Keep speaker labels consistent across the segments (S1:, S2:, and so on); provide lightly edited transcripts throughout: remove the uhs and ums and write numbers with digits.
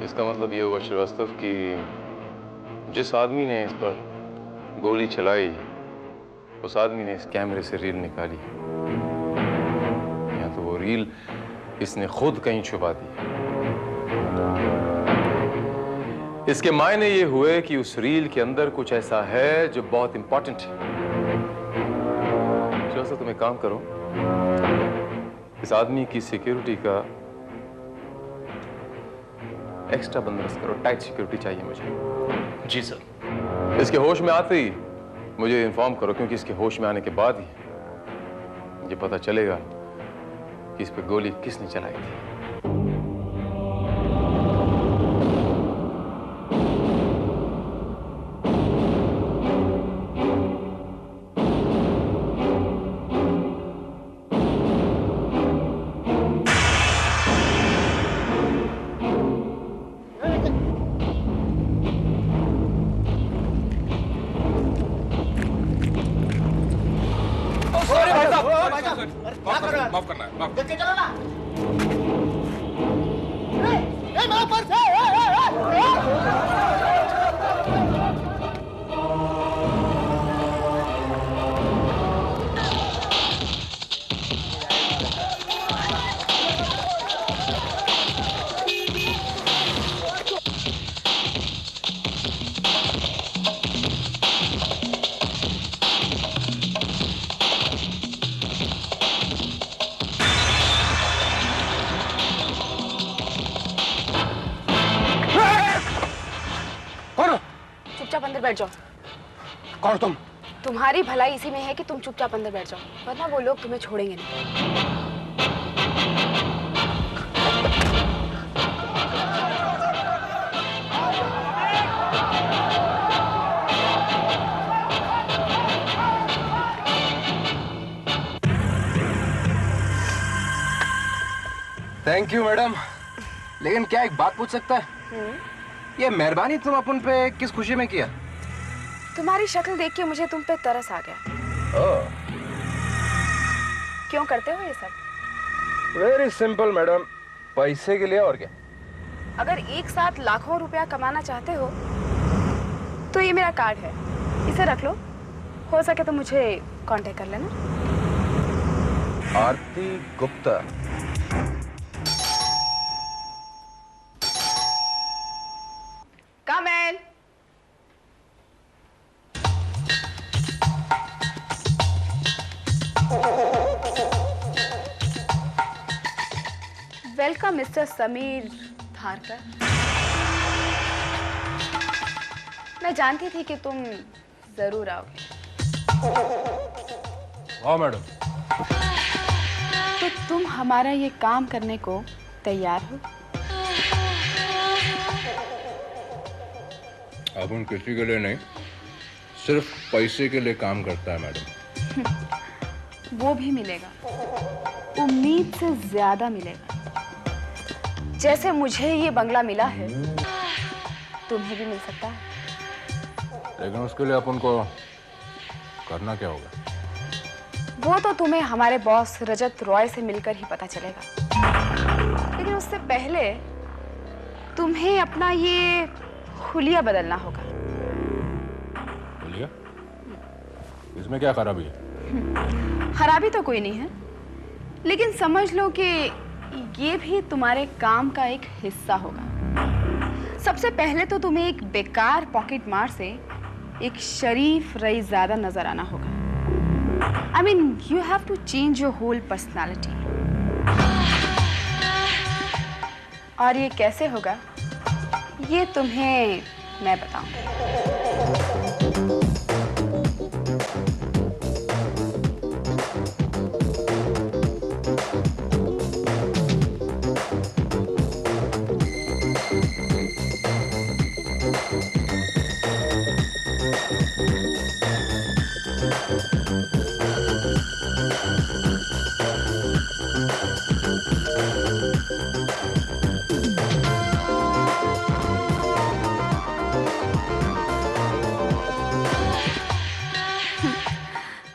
S1: इसका मतलब ये हुआ श्रीवास्तव कि जिस आदमी ने इस पर गोली चलाई उस आदमी ने इस कैमरे से रील निकाली, या तो वो रील इसने खुद कहीं छुपा दी। इसके मायने ये हुए कि उस रील के अंदर कुछ ऐसा है जो बहुत इंपॉर्टेंट है। श्रीवास्तव, तुम एक काम करो, इस आदमी की सिक्योरिटी का एक्स्ट्रा बंदोबस्त करो। टाइट सिक्योरिटी चाहिए मुझे।
S2: जी सर।
S1: इसके होश में आते ही मुझे इन्फॉर्म करो, क्योंकि इसके होश में आने के बाद ही ये पता चलेगा कि इस पे गोली किसने चलाई थी।
S2: माफ करना है, माफ।
S3: देख के चलो ना। मेरा पर्स है।
S4: चुपचाप अंदर बैठ जाओ।
S3: कौन तुम?
S4: तुम्हारी भलाई इसी में है कि तुम चुपचाप अंदर बैठ जाओ, वरना वो लोग तुम्हें छोड़ेंगे नहीं।
S3: थैंक यू मैडम, लेकिन क्या एक बात पूछ सकता है? ये मेहरबानी तुम अपन पे किस खुशी में किया?
S4: तुम्हारी शक्ल देख के मुझे तुम पे तरस आ गया। क्यों करते हो ये सब?
S3: वेरी सिंपल मैडम, पैसे के लिए और क्या।
S4: अगर एक साथ लाखों रुपया कमाना चाहते हो तो ये मेरा कार्ड है, इसे रख लो। हो सके तो मुझे कांटेक्ट कर लेना।
S3: Aarti Gupta.
S4: Come in. Welcome mister Sameer Dharkar. मैं जानती थी कि तुम जरूर आओगे।
S3: हाँ मैडम।
S4: तो तुम हमारा ये काम करने को तैयार हो?
S5: अपन किसी के लिए नहीं, सिर्फ पैसे के लिए काम करता है मैडम।
S4: वो भी मिलेगा, उम्मीद से ज्यादा मिलेगा। जैसे मुझे ये बंगला मिला है तुम्हें भी मिल सकता है।
S5: लेकिन उसके लिए अपन को करना क्या होगा?
S4: वो तो तुम्हें हमारे बॉस रजत रॉय से मिलकर ही पता चलेगा। लेकिन उससे पहले तुम्हें अपना ये हुलिया बदलना होगा।
S5: हुलिया? इसमें क्या खराबी है?
S4: खराबी तो कोई नहीं है, लेकिन समझ लो कि ये भी तुम्हारे काम का एक हिस्सा होगा। सबसे पहले तो तुम्हें एक बेकार पॉकेट मार से एक शरीफ रईसज़ादा नजर आना होगा। I mean, you have to change your whole personality. और ये कैसे होगा, ये तुम्हें मैं बताऊंगी।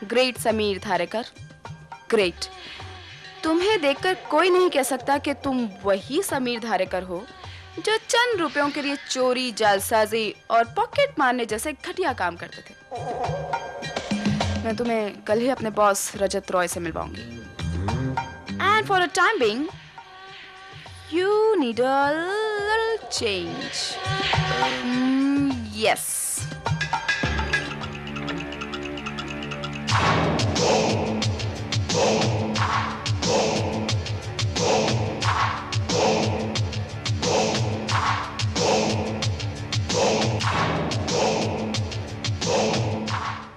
S4: Great Sameer Dharekar, great. तुम्हें देखकर कोई नहीं कह सकता कि तुम वही समीर धारेकर हो जो चंद रुपयों के लिए चोरी, जालसाजी और पॉकेट मारने जैसे घटिया काम करते थे। मैं तुम्हें कल ही अपने बॉस रजत रॉय से मिलवाऊंगी। And for a time being you need a little change. Yes.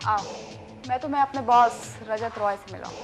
S4: आओ, मैं तुम्हें अपने बॉस रजत रॉय से मिलाऊं।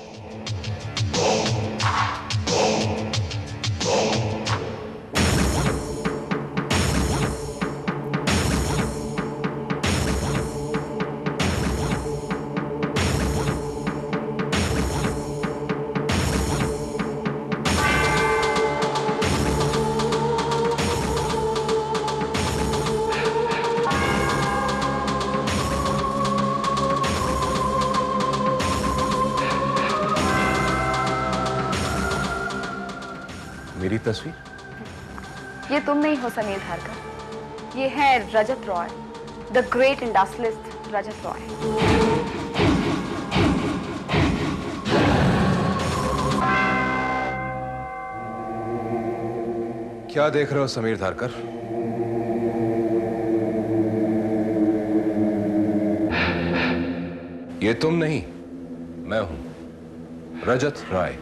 S3: मेरी तस्वीर?
S4: ये तुम नहीं हो समीर धारकर, ये है रजत रॉय, द ग्रेट इंडस्ट्रियलिस्ट रजत रॉय।
S3: क्या देख रहे हो समीर धारकर? ये तुम नहीं, मैं हूं रजत राय।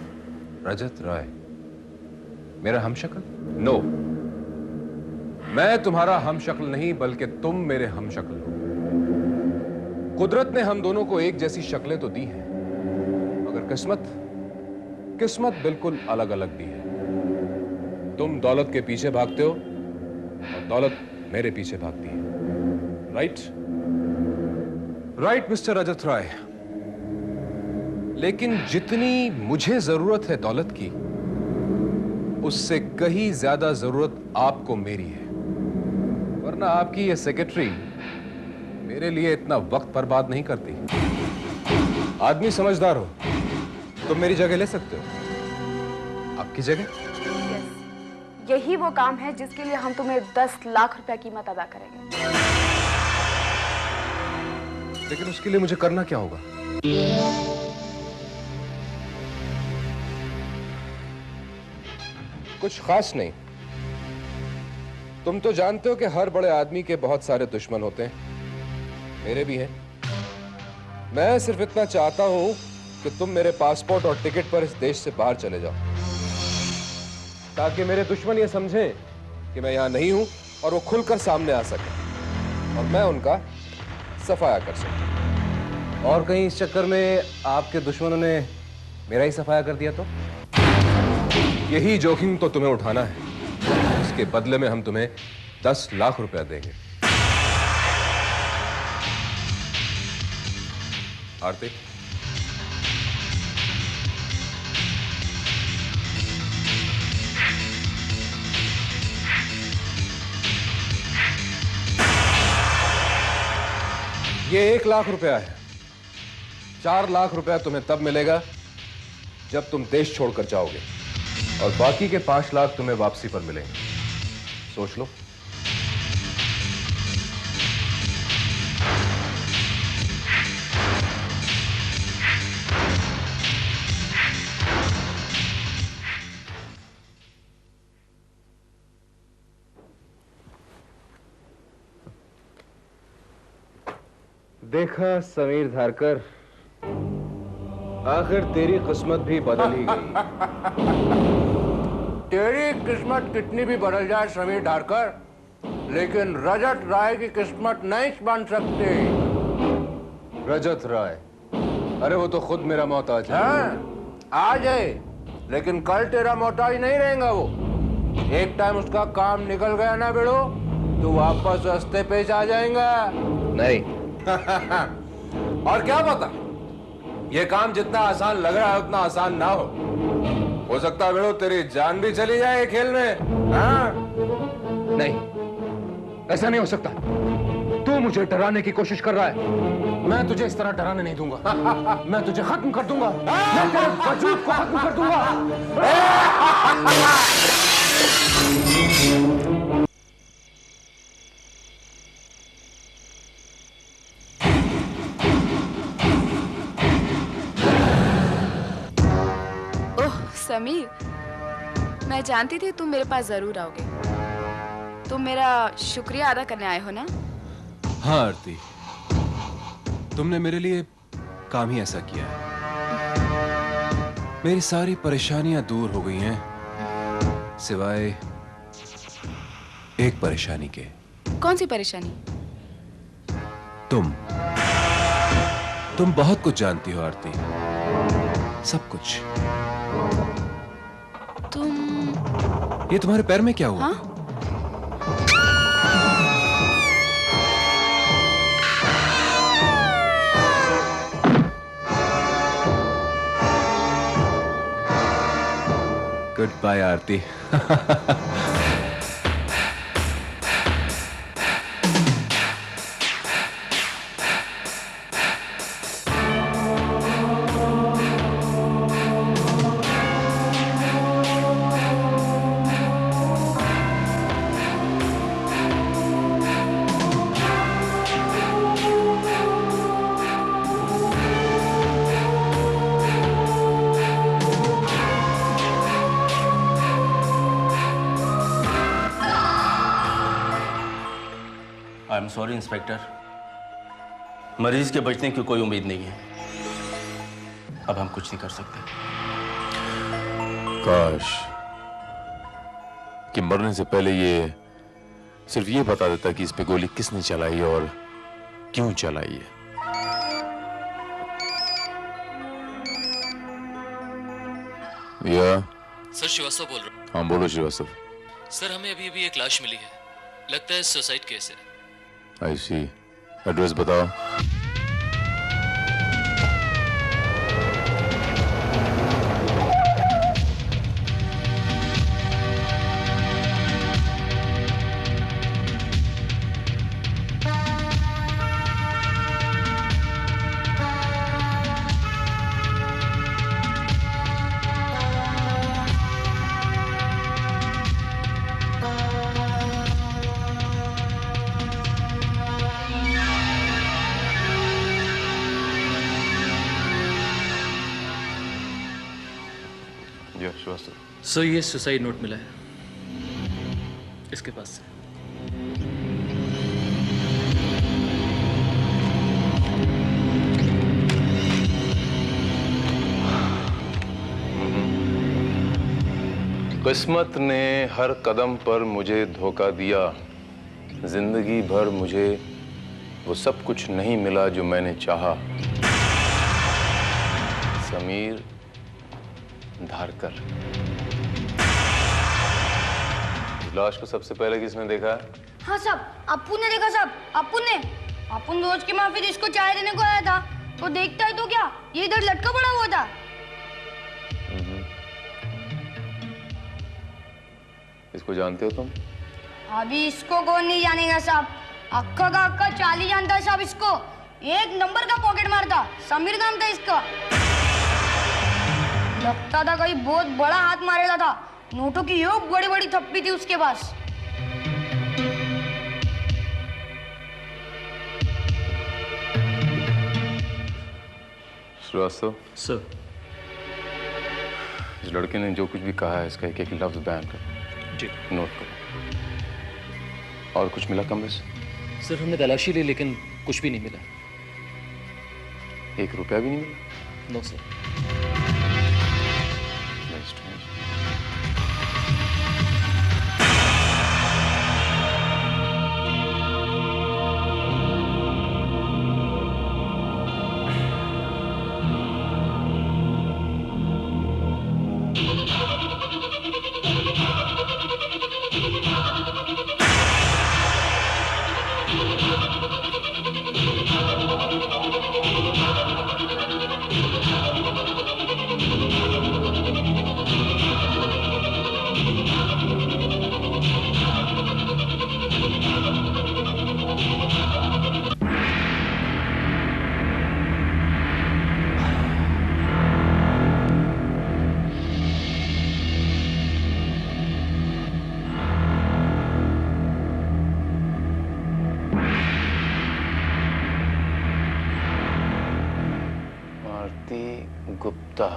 S3: रजत राय मेरा हमशक्ल? नो, मैं तुम्हारा हमशक्ल नहीं, बल्कि तुम मेरे हमशक्ल हो। कुदरत ने हम दोनों को एक जैसी शक्लें तो दी हैं, मगर किस्मत बिल्कुल अलग अलग दी है। तुम दौलत के पीछे भागते हो और दौलत मेरे पीछे भागती है। राइट मिस्टर रजत राय। लेकिन जितनी मुझे जरूरत है दौलत की, उससे कहीं ज्यादा जरूरत आपको मेरी है। वरना आपकी ये सेक्रेटरी मेरे लिए इतना वक्त बर्बाद नहीं करती। आदमी समझदार हो, तुम मेरी जगह ले सकते हो। आपकी जगह?
S4: यही वो काम है जिसके लिए हम तुम्हें 10 लाख रुपया कीमत अदा करेंगे।
S3: लेकिन उसके लिए मुझे करना क्या होगा? कुछ खास नहीं। तुम तो जानते हो कि हर बड़े आदमी के बहुत सारे दुश्मन होते हैं, मेरे भी हैं। मैं सिर्फ इतना चाहता हूं कि तुम मेरे पासपोर्ट और टिकट पर इस देश से बाहर चले जाओ, ताकि मेरे दुश्मन ये समझें कि मैं यहां नहीं हूं और वो खुलकर सामने आ सके और मैं उनका सफाया कर सकूं। और कहीं इस चक्कर में आपके दुश्मनों ने मेरा ही सफाया कर दिया तो? यही जोखिम तो तुम्हें उठाना है। इसके बदले में हम तुम्हें 10 लाख रुपया देंगे। आरती, ये 1 लाख रुपया है। 4 लाख रुपया तुम्हें तब मिलेगा जब तुम देश छोड़कर जाओगे, और बाकी के 5 लाख तुम्हें वापसी पर मिलेंगे। सोच लो। देखा समीर धारकर, आखिर तेरी किस्मत भी बदल ही गई।
S5: तेरी किस्मत कितनी भी बदल जाए समीर धारकर, लेकिन रजत राय की किस्मत नहीं बन सकती।
S3: रजत राय? अरे वो तो खुद मेरा मोहताज है।
S5: आ जाए, लेकिन कल तेरा मोहताज नहीं रहेगा वो। एक टाइम उसका काम निकल गया ना बेड़ो, तो वापस रास्ते पे आ जाएगा।
S3: नहीं।
S5: और क्या पता, ये काम जितना आसान लग रहा है उतना आसान ना हो सकता है बेड़ो तेरी जान भी चली जाए खेल में। हाँ?
S3: नहीं, ऐसा नहीं हो सकता। तू मुझे डराने की कोशिश कर रहा है। मैं तुझे इस तरह डराने नहीं दूंगा। मैं तुझे खत्म कर दूंगा। मैं तेरे वजूद को खत्म कर दूंगा।
S4: ओह समीर, मैं जानती थी तुम मेरे पास जरूर आओगे। तुम मेरा शुक्रिया अदा करने आए हो ना?
S3: हाँ आरती, तुमने मेरे लिए काम ही ऐसा किया है। मेरी सारी परेशानियां दूर हो गई हैं, सिवाय एक परेशानी के।
S4: कौन सी परेशानी?
S3: तुम बहुत कुछ जानती हो आरती, सब कुछ।
S4: तुम
S3: ये तुम्हारे पैर में क्या हुआ?
S4: हाँ?
S3: Good bye Aarti.
S6: I am sorry inspector, मरीज के बचने की कोई उम्मीद नहीं है। अब हम कुछ नहीं कर सकते।
S1: काश कि मरने से पहले ये सिर्फ ये बता देता कि इस पे गोली किसने चलाई और क्यों चलाई है। या
S7: सर श्रीवास्तव बोल रहा हूँ।
S1: हाँ बोलो श्रीवास्तव।
S7: सर हमें अभी अभी एक लाश मिली है, लगता है सुसाइड केस है।
S1: आई सी, एड्रेस बताओ। श्रीवास्तव।
S7: सर ये सुसाइड नोट मिला है इसके पास से।
S1: किस्मत ने हर कदम पर मुझे धोखा दिया। जिंदगी भर मुझे वो सब कुछ नहीं मिला जो मैंने चाहा। समीर धारकर। लाश को सबसे पहले किसने देखा?
S8: हाँ साहब, अप्पू ने देखा साहब, अप्पू ने। अप्पू रोज की माफी इसको चाय देने को आया था, तो देखता है तो क्या, ये इधर लटका पड़ा हुआ था।
S1: इसको जानते हो तुम?
S8: अभी इसको कौन नहीं जानेगा साहब, अक्का का अक्का चाली जानता है साहब इसको। एक नंबर का पॉकेट मारता, समीर नाम था इसका। लगता था कोई बहुत बड़ा हाथ मारेगा था। नोटों की यो बड़ी बड़ी थप्पी थी उसके पास।
S1: श्रीवास्तव
S7: सर
S1: इस लड़के ने जो कुछ भी कहा है इसका एक एक लफ्ज बयान करो।
S7: जी।
S1: नोट करो। और कुछ मिला कमरे से?
S7: सर हमने तलाशी ली लेकिन कुछ भी नहीं मिला।
S1: 1 रुपया भी नहीं मिला?
S7: No sir.
S1: Very strange. Aarti Gupta.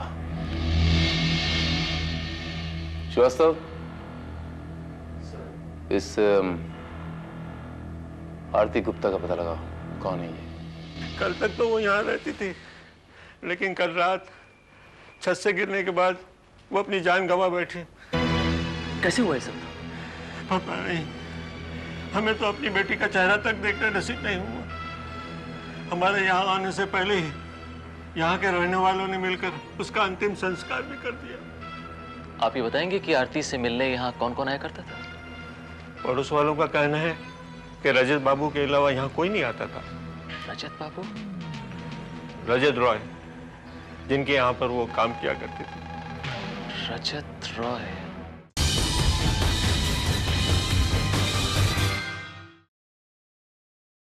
S1: Srivastava, इस आरती गुप्ता का पता लगाओ, कौन है ये?
S9: कल तक तो वो यहाँ रहती थी, लेकिन कल रात छत से गिरने के बाद वो अपनी जान गंवा बैठी।
S7: कैसे हुआ ये सब?
S9: पता नहीं, हमें तो अपनी बेटी का चेहरा तक देखना नसीब नहीं हुआ। हमारे यहाँ आने से पहले ही यहाँ के रहने वालों ने मिलकर उसका अंतिम संस्कार भी कर दिया।
S7: आप ये बताएंगे कि आरती से मिलने यहाँ कौन कौन आया करता था?
S9: पड़ोस वालों का कहना है कि रजत बाबू के अलावा यहाँ कोई नहीं आता था।
S7: रजत बाबू?
S9: रजत रॉय, जिनके यहाँ पर वो काम किया करते थे।
S7: रजत रॉय?